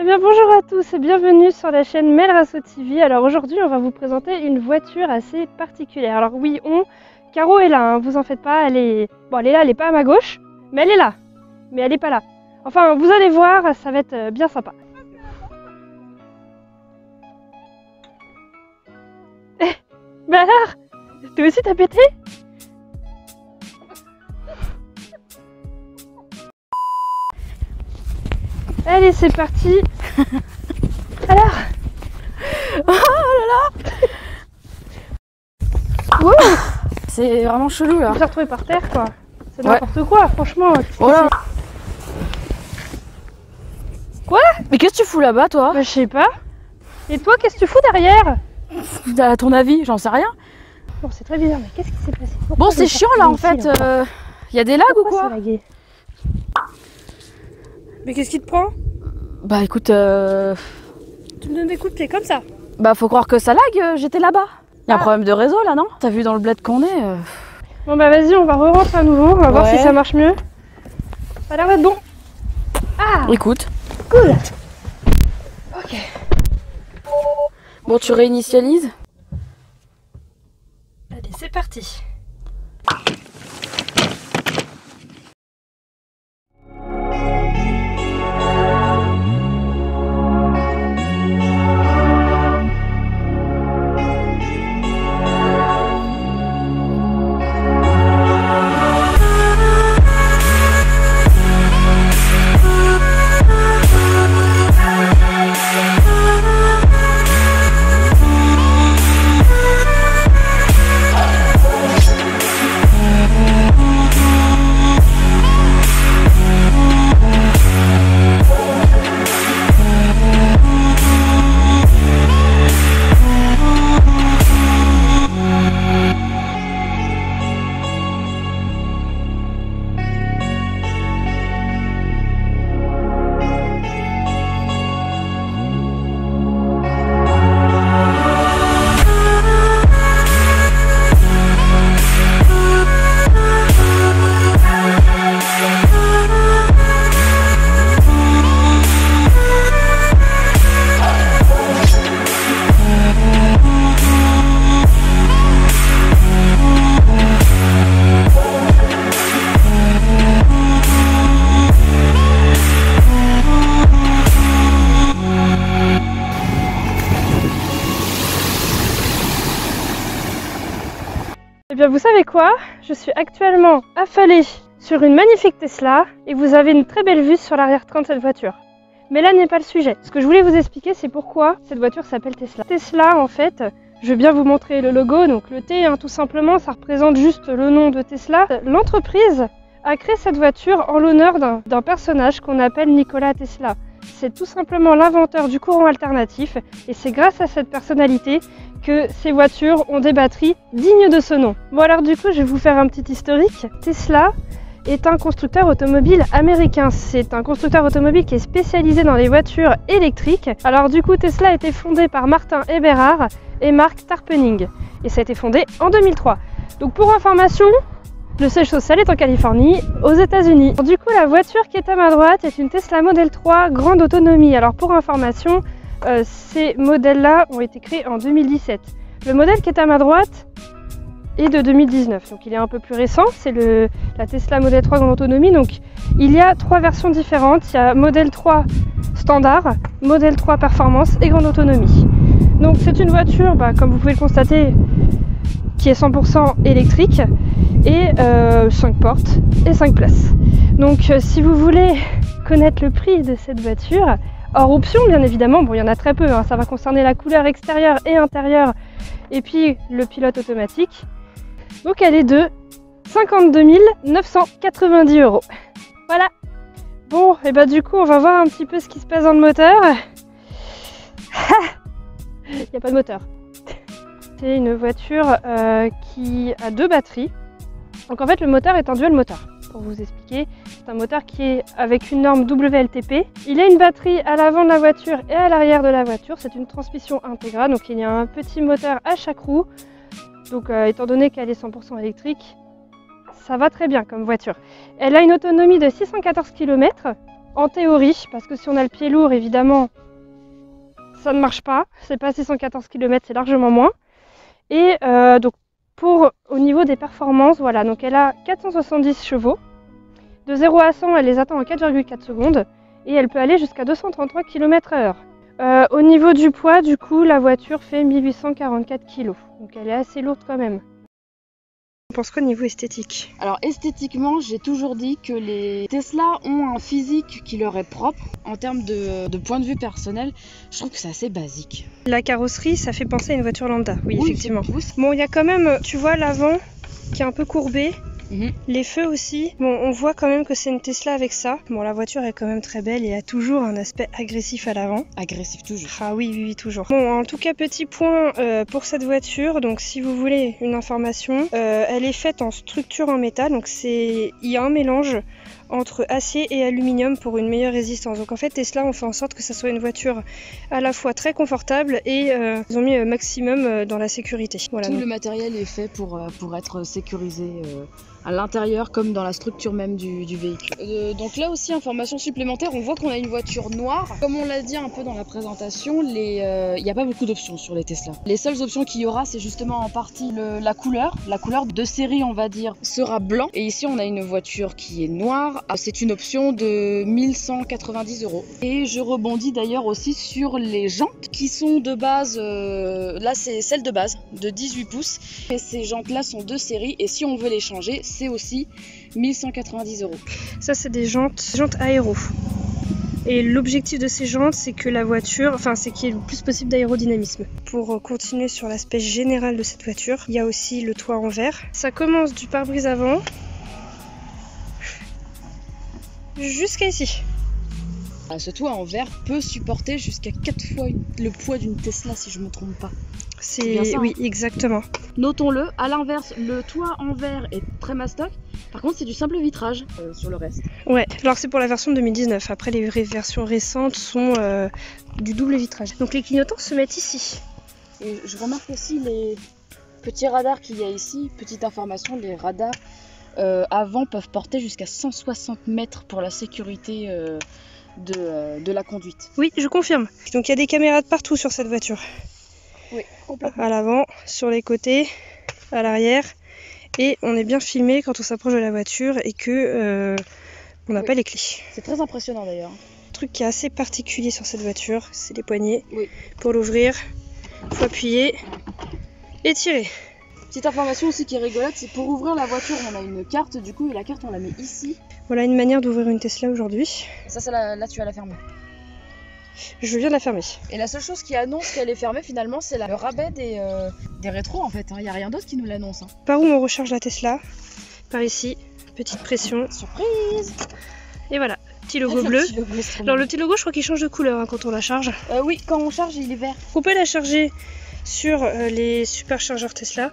bien bonjour à tous et bienvenue sur la chaîne Melrasso TV. Alors aujourd'hui on va vous présenter une voiture assez particulière. Alors oui, Caro est là, hein, vous en faites pas, elle est là, elle est pas à ma gauche, mais elle est là, mais elle est pas là. Enfin vous allez voir, ça va être bien sympa. Bah alors, toi aussi t'as pété? Allez, c'est parti. Alors. Oh là là. Wow. C'est vraiment chelou là. On s'est retrouvé par terre quoi. C'est n'importe quoi, franchement. Oh là. Quoi? Mais qu'est-ce que tu fous là-bas toi? Bah je sais pas. Et toi, qu'est-ce que tu fous derrière? À ton avis, j'en sais rien. Bon, c'est très bizarre, mais qu'est-ce qui s'est passé? Bon, c'est chiant là en fait. Y a des lags ou quoi? Mais qu'est-ce qui te prend? Bah écoute, Tu me donnes des coups de pied comme ça? bah faut croire que ça lag, j'étais là-bas. Y a un problème de réseau là, non? T'as vu dans le bled qu'on est Bon bah vas-y, on va re-rentrer à nouveau, on va voir si ça marche mieux. Ça a l'air d'être bon. Ah! Écoute. Cool! Ok. Bon, tu réinitialises? Allez, c'est parti. Eh bien vous savez quoi? Je suis actuellement affalée sur une magnifique Tesla et vous avez une très belle vue sur l'arrière-train de cette voiture. Mais là n'est pas le sujet. Ce que je voulais vous expliquer, c'est pourquoi cette voiture s'appelle Tesla. Tesla en fait, je vais bien vous montrer le logo, donc le T tout simplement, ça représente juste le nom de Tesla. L'entreprise a créé cette voiture en l'honneur d'un personnage qu'on appelle Nikola Tesla. C'est tout simplement l'inventeur du courant alternatif et c'est grâce à cette personnalité que ces voitures ont des batteries dignes de ce nom. Bon alors du coup je vais vous faire un petit historique. Tesla est un constructeur automobile américain. C'est un constructeur automobile qui est spécialisé dans les voitures électriques. Alors du coup Tesla a été fondé par Martin Eberhard et Mark Tarpenning et ça a été fondé en 2003. Donc pour information, le siège social est en Californie, aux États-Unis. Du coup, la voiture qui est à ma droite est une Tesla Model 3 grande autonomie. Alors pour information, ces modèles-là ont été créés en 2017. Le modèle qui est à ma droite est de 2019, donc il est un peu plus récent. C'est la Tesla Model 3 grande autonomie. Donc il y a trois versions différentes. Il y a Model 3 standard, Model 3 performance et grande autonomie. Donc c'est une voiture, comme vous pouvez le constater, qui est 100% électrique et 5 portes et 5 places. Donc si vous voulez connaître le prix de cette voiture, hors option bien évidemment, bon il y en a très peu, hein, ça va concerner la couleur extérieure et intérieure et puis le pilote automatique. Donc elle est de 52 990 €. Voilà. Bon et du coup on va voir un petit peu ce qui se passe dans le moteur. Il n'y a pas de moteur. C'est une voiture qui a deux batteries. Donc en fait le moteur est un dual moteur. Pour vous expliquer, c'est un moteur qui est avec une norme WLTP. Il a une batterie à l'avant de la voiture et à l'arrière de la voiture. C'est une transmission intégrale, donc il y a un petit moteur à chaque roue. Donc étant donné qu'elle est 100% électrique, ça va très bien comme voiture. Elle a une autonomie de 614 km en théorie, parce que si on a le pied lourd, évidemment, ça ne marche pas. C'est pas 614 km, c'est largement moins. Et donc au niveau des performances, voilà, donc elle a 470 chevaux. De 0 à 100, elle les atteint en 4,4 secondes. Et elle peut aller jusqu'à 233 km/h. Au niveau du poids, du coup, la voiture fait 1844 kg. Donc elle est assez lourde quand même. Tu penses quoi au niveau esthétique? Alors esthétiquement, j'ai toujours dit que les Tesla ont un physique qui leur est propre. En termes de point de vue personnel, je trouve que c'est assez basique. La carrosserie, ça fait penser à une voiture lambda, oui effectivement. Bon, il y a quand même, tu vois, l'avant qui est un peu courbé. Les feux aussi, bon, on voit quand même que c'est une Tesla avec ça. Bon, la voiture est quand même très belle et a toujours un aspect agressif à l'avant. Agressif toujours. Ah oui, oui, oui, toujours. Bon, en tout cas, petit point pour cette voiture. Donc, si vous voulez une information, elle est faite en structure en métal. Donc, il y a un mélange entre acier et aluminium pour une meilleure résistance. Donc en fait Tesla ont fait en sorte que ça soit une voiture à la fois très confortable et ils ont mis maximum dans la sécurité. Voilà, tout le matériel est fait pour être sécurisé à l'intérieur comme dans la structure même du véhicule. Donc là aussi, information supplémentaire, on voit qu'on a une voiture noire. Comme on l'a dit un peu dans la présentation, il n'y a pas beaucoup d'options sur les Tesla. Les seules options qu'il y aura, c'est justement en partie la couleur. La couleur de série, on va dire, sera blanc. Et ici, on a une voiture qui est noire. C'est une option de 1190 €. Et je rebondis d'ailleurs aussi sur les jantes qui sont de base, là c'est celle de base, de 18 pouces. Et ces jantes-là sont de série et si on veut les changer, c'est aussi 1190 €. Ça c'est des jantes aéro. Et l'objectif de ces jantes, c'est que la voiture, c'est qu'il y ait le plus possible d'aérodynamisme. Pour continuer sur l'aspect général de cette voiture, il y a aussi le toit en verre. Ça commence du pare-brise avant jusqu'à ici. Ce toit en verre peut supporter jusqu'à 4 fois le poids d'une Tesla si je ne me trompe pas. C'est bien ça, oui, exactement. Notons-le, à l'inverse, le toit en verre est très mastoc. Par contre, c'est du simple vitrage sur le reste. Ouais, alors c'est pour la version de 2019. Après, les versions récentes sont du double vitrage. Donc les clignotants se mettent ici. Et je remarque aussi les petits radars qu'il y a ici. Petite information, les radars avant peuvent porter jusqu'à 160 mètres pour la sécurité de la conduite. Oui, je confirme. Donc il y a des caméras de partout sur cette voiture. Oui, complètement. À l'avant, sur les côtés, à l'arrière. Et on est bien filmé quand on s'approche de la voiture et que on n'a pas les clés. C'est très impressionnant d'ailleurs. Le truc qui est assez particulier sur cette voiture, c'est les poignées. Oui. Pour l'ouvrir, il faut appuyer et tirer. Petite information aussi qui est rigolote, c'est pour ouvrir la voiture, on a une carte du coup et la carte on la met ici. Voilà une manière d'ouvrir une Tesla aujourd'hui. Ça, là tu vas la fermer. Je viens de la fermer. Et la seule chose qui annonce qu'elle est fermée finalement, c'est le rabais des rétros en fait. Il n'y a rien d'autre qui nous l'annonce. Par où on recharge la Tesla? Par ici. Petite pression. Surprise! Et voilà, petit logo bleu. Alors le petit logo, je crois qu'il change de couleur quand on la charge. Oui, quand on charge, il est vert. On peut la charger sur les superchargeurs Tesla.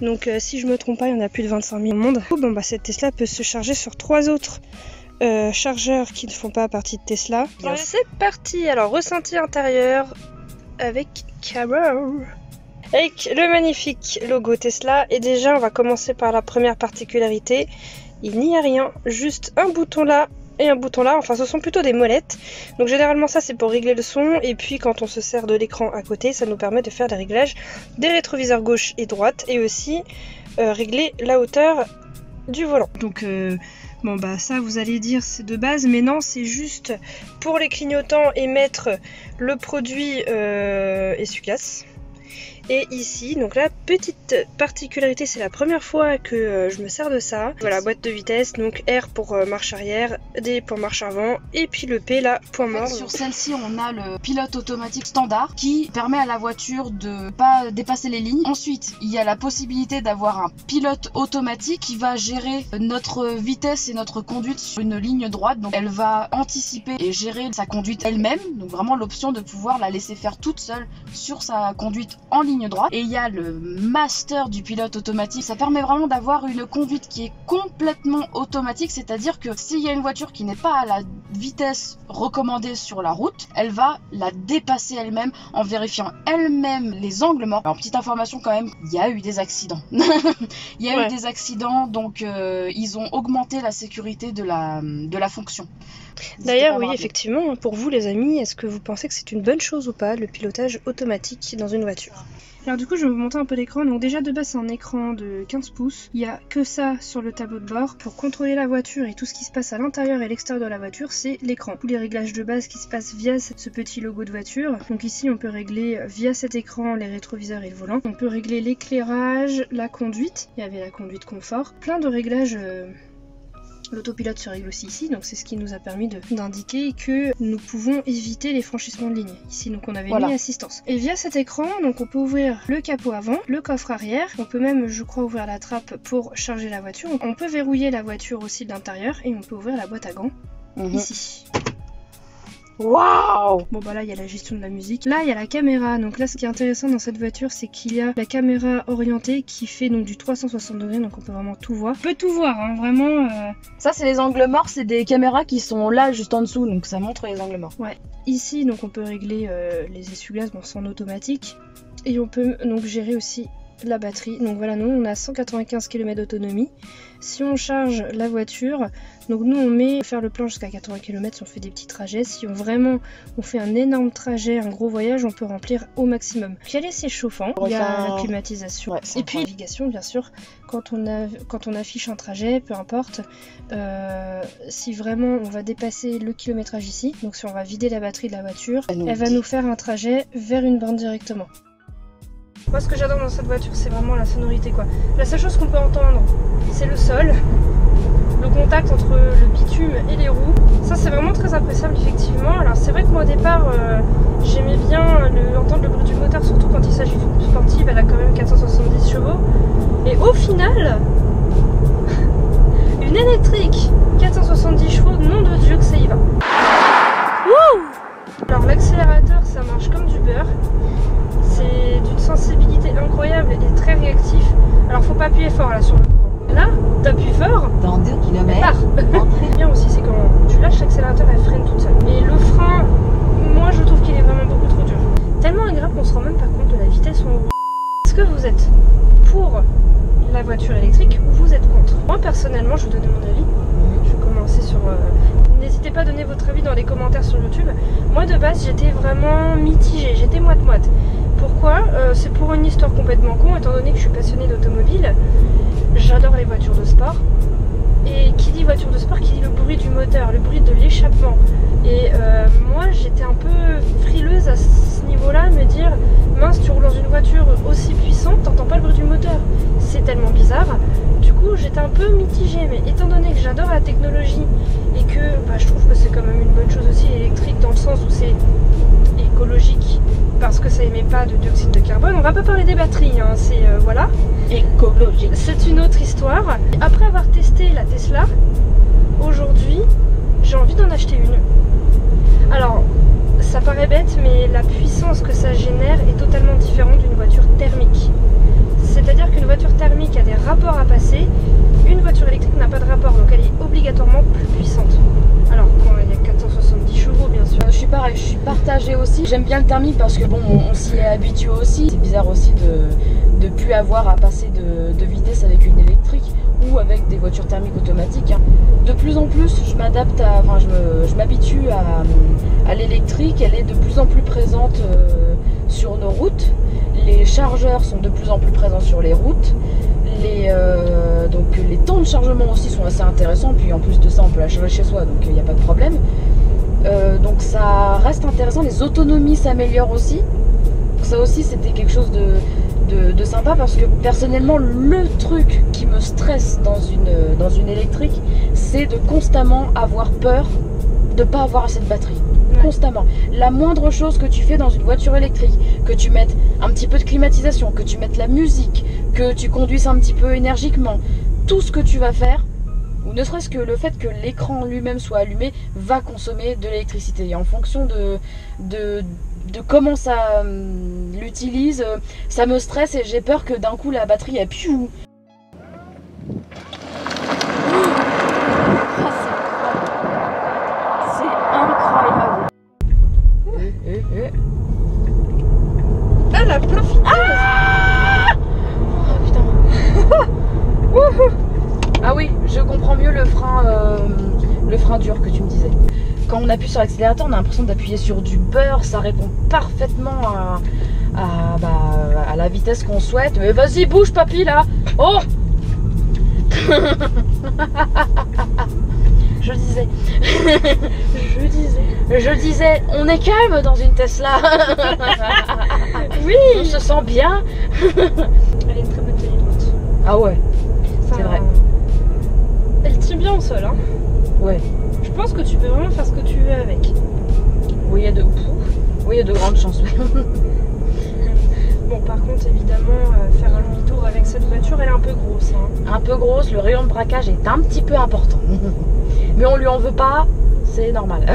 Donc si je me trompe pas, il y en a plus de 25 000 au monde. Bon, cette Tesla peut se charger sur 3 autres chargeurs qui ne font pas partie de Tesla. Alors, c'est parti. Alors ressenti intérieur avec Caro. Avec le magnifique logo Tesla. Et déjà on va commencer par la première particularité. Il n'y a rien, juste un bouton là et un bouton là, enfin ce sont plutôt des molettes. Donc généralement ça c'est pour régler le son et puis quand on se sert de l'écran à côté ça nous permet de faire les réglages des rétroviseurs gauche et droite et aussi régler la hauteur du volant. Donc bon ça vous allez dire c'est de base mais non, c'est juste pour les clignotants et mettre le produit essuie-glace. Et ici, donc la petite particularité, c'est la première fois que je me sers de ça. Voilà, boîte de vitesse, donc R pour marche arrière, D pour marche avant, et puis le P là, point mort. Sur celle-ci, on a le pilote automatique standard qui permet à la voiture de pas dépasser les lignes. Ensuite, il y a la possibilité d'avoir un pilote automatique qui va gérer notre vitesse et notre conduite sur une ligne droite. Donc elle va anticiper et gérer sa conduite elle-même. Donc vraiment l'option de pouvoir la laisser faire toute seule sur sa conduite en ligne droite. Et il y a le master du pilote automatique. Ça permet vraiment d'avoir une conduite qui est complètement automatique, c'est-à-dire que s'il y a une voiture voiture qui n'est pas à la vitesse recommandée sur la route, elle va la dépasser elle-même en vérifiant elle-même les angles morts. Alors petite information quand même, il y a eu des accidents. Il y a eu des accidents, donc ils ont augmenté la sécurité de la fonction. D'ailleurs, oui, effectivement, pour vous les amis, est-ce que vous pensez que c'est une bonne chose ou pas, le pilotage automatique dans une voiture? Alors du coup, je vais vous montrer un peu l'écran. Donc déjà de base, c'est un écran de 15 pouces. Il n'y a que ça sur le tableau de bord. Pour contrôler la voiture et tout ce qui se passe à l'intérieur et l'extérieur de la voiture, c'est l'écran. Tous les réglages de base qui se passent via ce petit logo de voiture. Donc ici, on peut régler via cet écran les rétroviseurs et le volant. On peut régler l'éclairage, la conduite. Il y avait la conduite confort. Plein de réglages... L'autopilote se règle aussi ici, donc c'est ce qui nous a permis d'indiquer que nous pouvons éviter les franchissements de ligne. Ici, donc on avait mis assistance. Et via cet écran, donc on peut ouvrir le capot avant, le coffre arrière. On peut même, je crois, ouvrir la trappe pour charger la voiture. On peut verrouiller la voiture aussi de l'intérieur et on peut ouvrir la boîte à gants ici. Waouh! Bon bah là il y a la gestion de la musique. Là il y a la caméra. Donc là ce qui est intéressant dans cette voiture c'est qu'il y a la caméra orientée qui fait donc du 360 degrés, donc on peut vraiment tout voir. On peut tout voir hein, vraiment. Ça c'est les angles morts, c'est des caméras qui sont là juste en dessous, donc ça montre les angles morts. Ouais. Ici donc on peut régler les essuie-glaces, bon c'est en automatique. Et on peut donc gérer aussi la batterie. Donc voilà, nous on a 195 km d'autonomie. Si on charge la voiture, donc nous on met faire le plein jusqu'à 80 km si on fait des petits trajets. Si on fait un énorme trajet, un gros voyage, on peut remplir au maximum. Puis il y a les s'échauffants, il y a la climatisation. Ouais, et puis la navigation bien sûr, quand on affiche un trajet, peu importe, si vraiment on va dépasser le kilométrage ici, donc si on va vider la batterie de la voiture, elle va nous faire un trajet vers une borne directement. Moi ce que j'adore dans cette voiture c'est vraiment la sonorité quoi. La seule chose qu'on peut entendre c'est le sol, le contact entre le bitume et les roues. Ça c'est vraiment très appréciable effectivement. Alors c'est vrai que moi au départ j'aimais bien entendre le bruit du moteur, surtout quand il s'agit d'une sportive, elle a quand même 470 chevaux. Et au final, une électrique 470 chevaux, nom de Dieu que ça y va. Wouh! Alors l'accélérateur ça marche comme du beurre. C'est d'une sensibilité incroyable et très réactif. Alors faut pas appuyer fort là sur le coup. Là, t'appuies fort. Dans 2 km. Très bien aussi, c'est quand tu lâches l'accélérateur, elle freine toute seule. Et le frein, moi je trouve qu'il est vraiment beaucoup trop dur. Tellement agréable qu'on se rend même pas compte de la vitesse où on roule. Est-ce que vous êtes pour la voiture électrique ou vous êtes contre? Moi personnellement, je vais donner mon avis. Je vais commencer sur... N'hésitez pas à donner votre avis dans les commentaires sur YouTube. Moi de base, j'étais vraiment mitigée, j'étais moite-moite. Pourquoi? C'est pour une histoire complètement con, étant donné que je suis passionnée d'automobile. J'adore les voitures de sport. Et qui dit voiture de sport, qui dit le bruit du moteur, le bruit de l'échappement. Et moi j'étais un peu frileuse à ce niveau-là, me dire mince, tu roules dans une voiture aussi puissante, t'entends pas le bruit du moteur. C'est tellement bizarre. Du coup j'étais un peu mitigée, mais étant donné que j'adore la technologie et que je trouve que c'est quand même une bonne chose aussi électrique dans le sens où c'est écologique parce que ça émet pas de dioxyde de carbone. On va pas parler des batteries, hein, c'est voilà. Écologique. C'est une autre histoire. Après avoir testé la Tesla, aujourd'hui, j'ai envie d'en acheter une. Alors, ça paraît bête, mais la puissance que ça génère est totalement différente d'une voiture thermique. C'est-à-dire qu'une voiture thermique a des rapports à passer, une voiture électrique n'a pas de rapport, donc elle est obligatoirement plus puissante. Alors, quand il y a 470 chevaux, bien sûr. Je suis pareil, je suis partagée aussi. J'aime bien le thermique parce que bon, on s'y est habitué aussi. C'est bizarre aussi de plus avoir à passer de vitesse avec une électrique ou avec des voitures thermiques automatiques. De plus en plus, je m'adapte je m'habitue à l'électrique. Elle est de plus en plus présente sur nos routes. Les chargeurs sont de plus en plus présents sur les routes. Donc les temps de chargement aussi sont assez intéressants. Puis en plus de ça, on peut la charger chez soi, donc il n'y a pas de problème. Donc ça reste intéressant. Les autonomies s'améliorent aussi. Ça aussi, c'était quelque chose de sympa parce que personnellement, le truc qui me stresse dans une électrique, c'est de constamment avoir peur de ne pas avoir assez de batterie. Constamment. La moindre chose que tu fais dans une voiture électrique, que tu mettes un petit peu de climatisation, que tu mettes la musique, que tu conduises un petit peu énergiquement, tout ce que tu vas faire, ou ne serait-ce que le fait que l'écran lui-même soit allumé, va consommer de l'électricité. Et en fonction de comment ça l'utilise, ça me stresse et j'ai peur que d'un coup la batterie a piou. Ah, la plein vitesse. Oh putain. Ah oui, je comprends mieux le frein dur que tu me disais. Quand on appuie sur l'accélérateur, on a l'impression d'appuyer sur du beurre, ça répond parfaitement à la vitesse qu'on souhaite. Mais vas-y, bouge papy là. Oh. Je disais, on est calme dans une Tesla. Oui. On se sent bien. Elle est une très bonne tenue de route. Ah ouais, c'est vrai. Elle tient bien au sol, hein. Ouais. Je pense que tu peux vraiment faire ce que tu veux avec. Oui, il y a de grandes chances. Bon, par contre, évidemment, faire un demi-tour avec cette voiture, elle est un peu grosse, hein. Un peu grosse, le rayon de braquage est un petit peu important. Mais on lui en veut pas, c'est normal.